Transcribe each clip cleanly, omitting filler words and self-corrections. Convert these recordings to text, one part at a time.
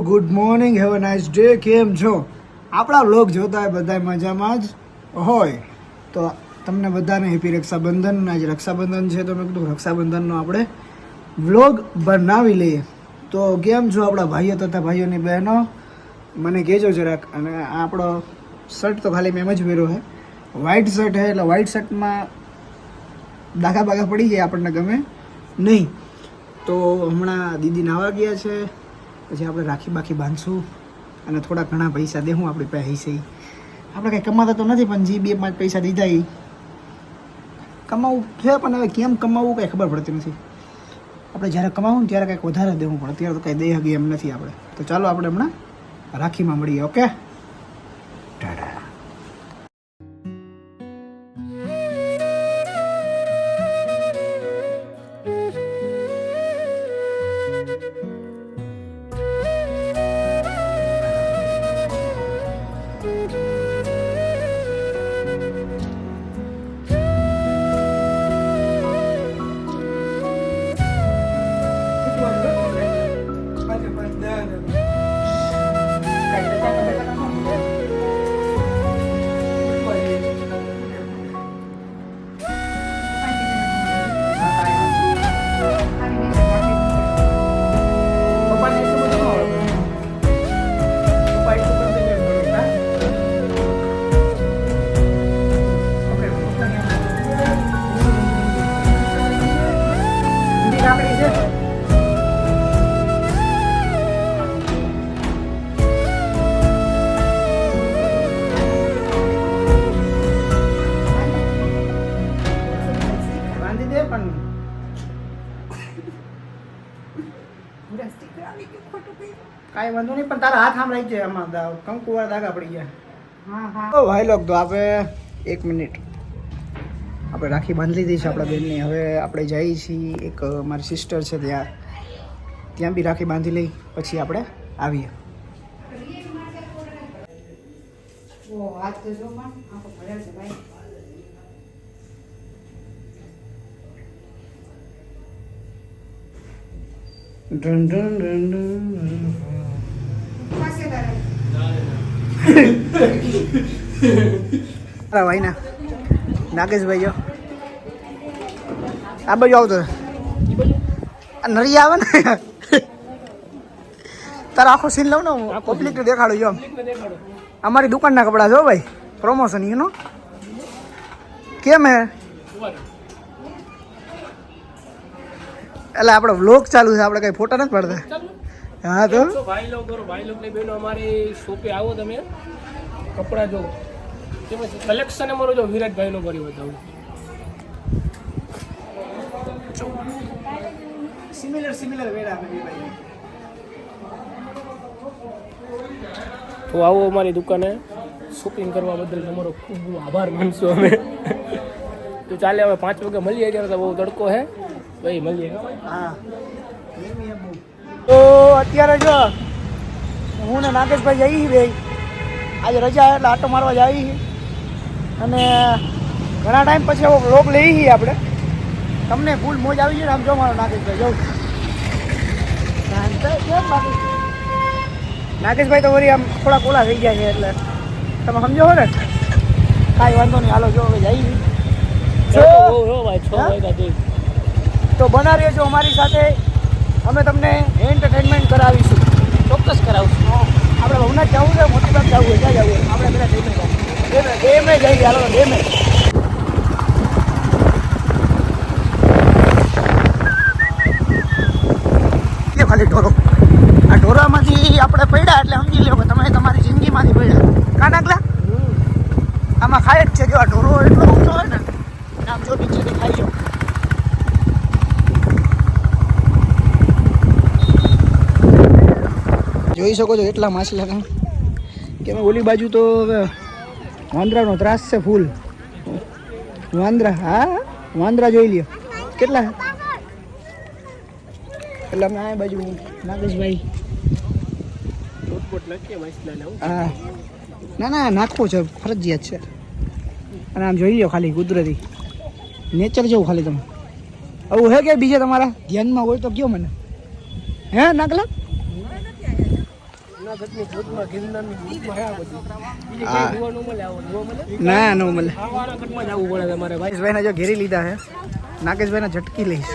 Good morning, have a nice day. કેમ છો? આપણા વ્લોગ જોતા હોય બધા મજામાં જ હોય તો તમને બધાને હેપી રક્ષાબંધન. આજે રક્ષાબંધન છે તો મેં કીધું રક્ષાબંધનનો આપણે વ્લોગ બનાવી લઈએ. તો કેમ છો આપણા ભાઈઓ તથા ભાઈઓની બહેનો, મને કહેજો જરાક. અને આપણો શર્ટ તો ખાલી મેં એમ જ પહેર્યો છે, વ્હાઇટ શર્ટ છે, એટલે વ્હાઇટ શર્ટમાં ડાઘા બાઘા પડી જાય આપણને ગમે નહીં. તો હમણાં દીદી નાવા ગયા છે, પછી આપણે રાખી બાકી બાંધશું અને થોડા ઘણા પૈસા દેવું આપણી પાસે. આપણે કંઈ કમાતા તો નથી, પણ જે 2-5 પૈસા દીધા એ કમાવું છે. પણ હવે કેમ કમાવું કંઈ ખબર પડતી નથી. આપણે જ્યારે કમાવું ને ત્યારે કંઈક વધારે દેવું, પણ અત્યારે તો કંઈ દઈ શકીએ એમ નથી આપણે. તો ચાલો આપણે હમણાં રાખીમાં મળીએ. ઓકે, ટાટા. કાંઈ વાંધો નહીં, પણ તારા હાથ આમ રહી જાય, આમાં કંકુવાળા ધાગા પડી ગયા. હા ભાઈ લોક, તો આપણે 1 મિનિટ આપણે રાખી બાંધી લીધી છે આપણા બેનની. હવે આપણે જઈએ છીએ એક મારી સિસ્ટર છે ત્યાં બી રાખી બાંધી લઈ, પછી આપણે આવીએ. Done done done done. ભાઈ ના નાગેશભાઈ જો આ બાજુ આવતો નરી આવે ને. તારો આખો સીન લઉં ને હું, પબ્લિક ને દેખાડું. જો અમારી દુકાનના કપડા જો ભાઈ, પ્રમોશન યુ નો. કેમ હે? એટલે આપણે વ્લોગ ચાલુ છે, આપણે કઈ ફોટા નથી પાડતા. હા તો ભાઈ લોગ ને બેનો અમારી શોપે આવો, તમે કપડા જો કલેક્શન અમારું જો વિરાટભાઈ નું કરી બતાવું. સિમિલર વેરા ભાઈ. તો આવો અમારી દુકાને શોપિંગ કરવા બદલ તમારો ખૂબ આભાર માનશું અમે. તો ચાલે હવે 5 વાગે મળીએ, અત્યારે તો બહુ તડકો છે ભાઈ, મળીએ. હા, તો અત્યારે જો હું ને નાગેશભાઈ જઈએ ભાઈ, આજે રજા એટલે આટો મારવા જઈએ. અને ઘણા ટાઈમ પછી એવો વ્લોગ લઈએ છીએ આપણે. તમને ફૂલ મોજ આવી છે. આમ જો મારો નાગેશભાઈ જવું, નાગેશભાઈ તો વળી આમ થોડા કોલા થઈ ગયા છે, એટલે તમે સમજો છો ને. કાંઈ વાંધો નહીં, હાલો જો હવે જઈએ. તો બના રહેજો અમારી સાથે, અમે તમને એન્ટરટેનમેન્ટ કરાવીશું. ચોક્કસ કરાવશું. આપણે ભવનાથ જવું છે, મોટી બાગ જવું છે, ક્યાં જવું? આપણે પેલા ડેમે જઈએ. હાલો ડેમે. ખાલી ઢોરો, આ ઢોરામાંથી આપણે પડ્યા એટલે સમજી લો કે તમે તમારી જિંદગીમાંથી પડ્યા. કાં નાગલા આમાં ખાય જ છે. જો આ ઢોરો એટલો ઊંચો હોય ને, આમ જો નીચેથી ખાઈ જાઓ. જોઈ શકો છો એટલા માછલા કે ઓલી બાજુ તો હવે વાંદરાનો ત્રાસ છે ફૂલ. વાંદરા, હા વાંદરા જોઈ લ્યો કેટલા. એટલે અમે આ બાજુ નાગેશભાઈ હા ના નાખવો છે, ફરજિયાત છે. અને આમ જોઈ લો ખાલી કુદરતી નેચર જેવું. ખાલી તમે આવું હે કે બીજે તમારા ધ્યાનમાં હોય તો કયો મને. હે નાગલા જુનાગઢની ભૂતમાં ગિરનારની ભૂતમાં હે આ બધું બીજે ક્યાંય જોવા ન મળે, આવો જોવા મળે ના ન મળે. જુનાગઢમાં જ આવવું પડે તમારે ભાઈ. નાગેશભાઈને જો ઘેરી લીધા છે. નાગેશભાઈને ઝટકી લઈશ.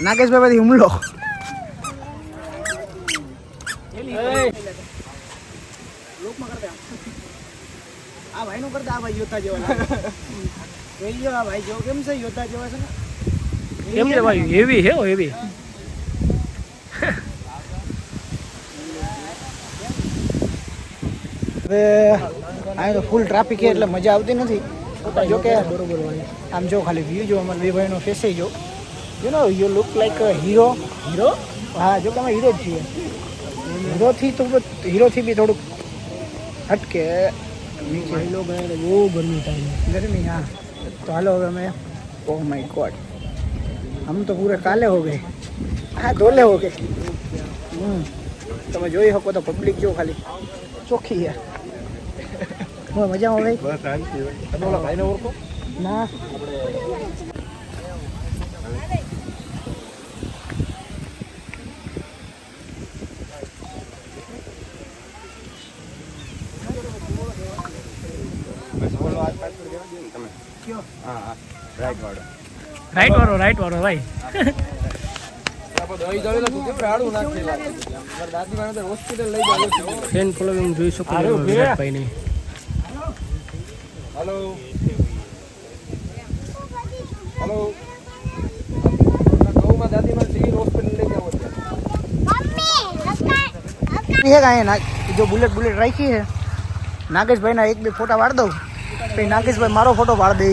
નાગેશભાઈ પછી હુમલો. આ ભાઈ નું કરતા આ ભાઈ યોદ્ધા જેવા લાગે. જોઈ લ્યો આ ભાઈ જો કેમ છે, યોદ્ધા જેવા છે ને. કેમ છે ભાઈ? હેવી હે હેવી. હવે અહીં તો ફૂલ ટ્રાફિક છે એટલે મજા આવતી નથી. જો કે બરોબર ભાઈ. આમ જો ખાલી વ્યૂ જો અમારા બે ભાઈનો ફેસ જો you know you look like a hero. Hero? હા જો કે અમે હીરો જ છીએ. હીરોથી તો હીરોથી બી થોડુંક હટકે નીચે. ભાઈ લોકો એને બહુ ગરમી થાય. गर्मी हाँ. तो हेलो हमें ओह माय गॉड हम तो पूरे काले हो गए. हाँ धोले हो गए. તમે જોઈ શકો તો પબ્લિક જો ખાલી ચોખ્ખી છે. હું મજા આવે ભાઈને ઓળખો ના. રાઈટ વાળો ભાઈ. ફેન ફોલોવિંગ જોઈ શકો છો વિરાટભાઈની. है का है जो बुलेट राखी है. नागेशभाई ना एक भी फोटा वाड़ दो तो नागेशभाई मारो फोटो वाड़ दे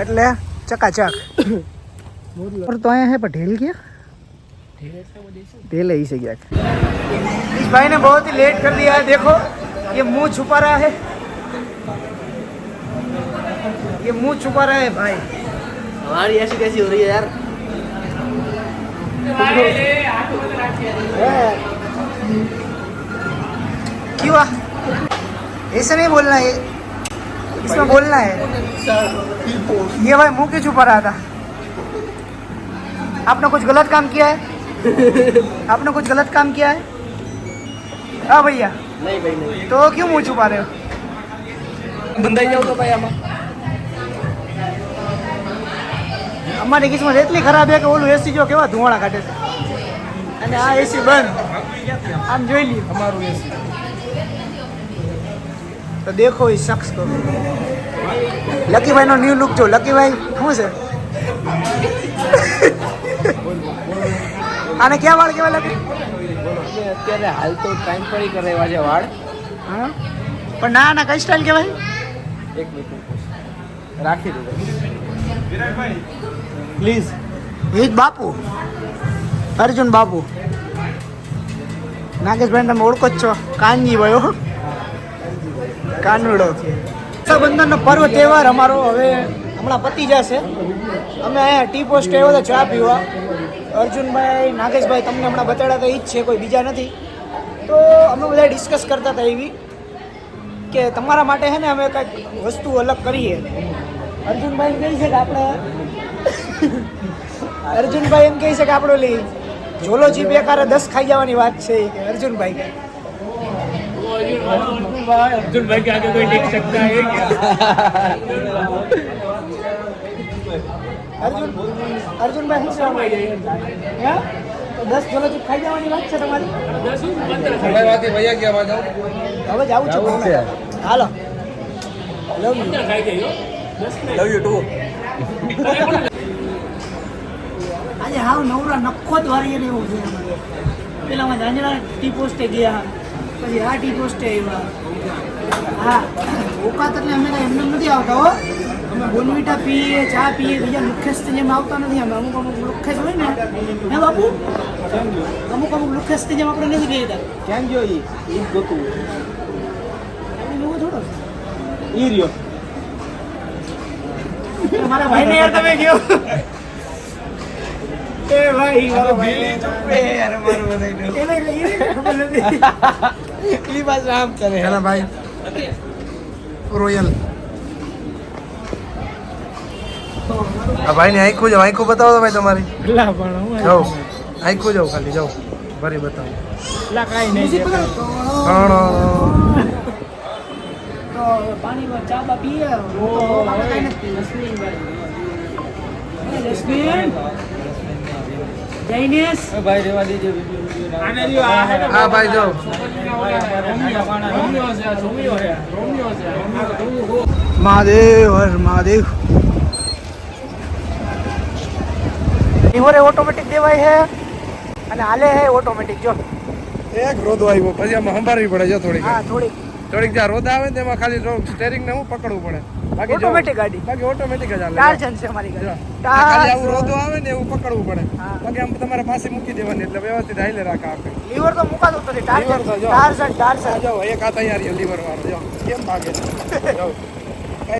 એટલે ચકાચક. और तो आया है पटेल क्या ढेल ही से गया. इस भाई ने बहुत ही लेट कर दिया है. देखो ये मुंह छुपा रहा है, ये मुंह छुपा रहा है भाई. हमारी ऐसी कैसी हो रही है यार? क्यों ऐसे नहीं बोलना है, इसमें बोलना है. ये भाई मुंह क्यों छुपा रहा था? आपने कुछ गलत काम किया है? आपने कुछ गलत काम किया है? हाँ भैया. नहीं भाई नहीं. तो क्यों मुंह छुपा रहे हो? બંધાઈ જાવ તો ભાઈ આમાં. અમારી કિસ્મત એટલી ખરાબ છે કે ઓલું એસી જો કેવા ધુવાળા કાઢે છે અને આ એસી બંધ. આમ જોઈ લ્યો અમારું એસી. તો દેખો એ શખ્સ को. લકીભાઈ નો ન્યુ લુક જો. લકીભાઈ શું છે? આને ક્યાં વાળ કેવા લાગે? અત્યારે હાલ તો ટાઈમ પર કરે એવા છે વાળ. હા પણ ના ના કઈ સ્ટાઇલ કહેવાય? એક મિનિટ રાખી દો પ્લીઝ. એ જ બાપુ અર્જુન બાપુ. નાગેશભાઈ તમે ઓળખો જ છો, કાનજી ભાઈ હો. કાનુડો. રક્ષાબંધનનો પર્વ તહેવાર અમારો હવે હમણાં પતી જશે. અમે અહીંયા ટી પોસ્ટ આવ્યો તો ચા પીવા. અર્જુનભાઈ નાગેશભાઈ તમને હમણાં બતાડ્યા તો એ જ છે, કોઈ બીજા નથી. તો અમે બધા ડિસ્કસ કરતા હતા એવી કે તમારા માટે છે ને અમે કંઈક વસ્તુ અલગ કરીએ. અર્જુનભાઈ એમ કહે છે કે આપણે અર્જુનભાઈ એમ કહે છે કે આપણો લી ઝોલોજી બેકારે 10 ખાઈ જવાની વાત છે કે અર્જુનભાઈ કે અર્જુનભાઈ કે આગે કોઈ ટીક શકતા હે અર્જુનભાઈ શું કહેવા માંગે હે? તો 10 ઝોલોજી ખાઈ જવાની વાત છે તમારી. હવે જાઉં છું. હાલો લવ લવ યુ ટુ. આજે હાવ નવરા નખો જ વારી ને એવું છે. પેલામાં ઝાંઝરા ટી પોસ્ટે ગયા, પછી આ ટી પોસ્ટે આવ્યા. હા ઓકાત એટલે અમે કાંઈ એમને નથી આવતા હો. અમે બોનવીટા પીએ, ચા પીએ, બીજા લુખેસ્ત જેમ આવતા નથી. અમે અમુક લુખેસ હોય ને હે બાપુ, અમુક લુખેસ્ત જેમ આપણે નથી પીતા. ક્યાં ગયો ઈ ગોતું એવું થોડો ઈ રહ્યો. મારા ભાઈને યાર તમે ગયો એ ભાઈ મારો ભાઈ યાર મારું બધાય એને ખબર નથી. ઈ પાછું આમ કરે. હેલા ભાઈ રોયલ આ ભાઈને આંખું જાઓ, આંખું બતાવો તો ભાઈ તમારી. લા પણ હું જાઓ આંખું જાઓ, ખાલી જાઓ ભરી બતાવો. લા કાઈ નહીં દેખાય. તો પાણીમાં ચા બા પીએ આપણે કાંઈ નથી જસ્મીન જૈનેશ ભાઈ રેવા દીજો. આને રહ્યો આ હે ને હા ભાઈ જાઓ. રોમિયો છે. મહાદેવ હર મહાદેવ લિવરે ઓટોમેટિક દેવાય છે અને હાલે છે ઓટોમેટિક જો એક રોદો આવ્યો પછી આમાં સંભાળવી પડે જો થોડીક હા થોડીક થોડીક જ્યાં રોદ આવે ને તેમાં ખાલી સ્ટેરિંગ ને હું પકડવું પડે. બાકી જો- ઓટોમેટિક ગાડી બાકી ઓટોમેટિક જ હાલે. ટાર્જન છે અમારી જો. ગાડી આ ખાલી આવું રોદો આવે ને એવું પકડવું પડે. હા. બાકી આમ તમારે પાસે મૂકી દેવાની એટલે વ્યવસ્થિત હાલે રાખે આપણે. લીવર તો મુકાતો જ નથી લીવર તો જો. ટાર્જન આ જાઓ એક હાથ અહીંયા લીવર વાળો જો કેમ ભાગે જો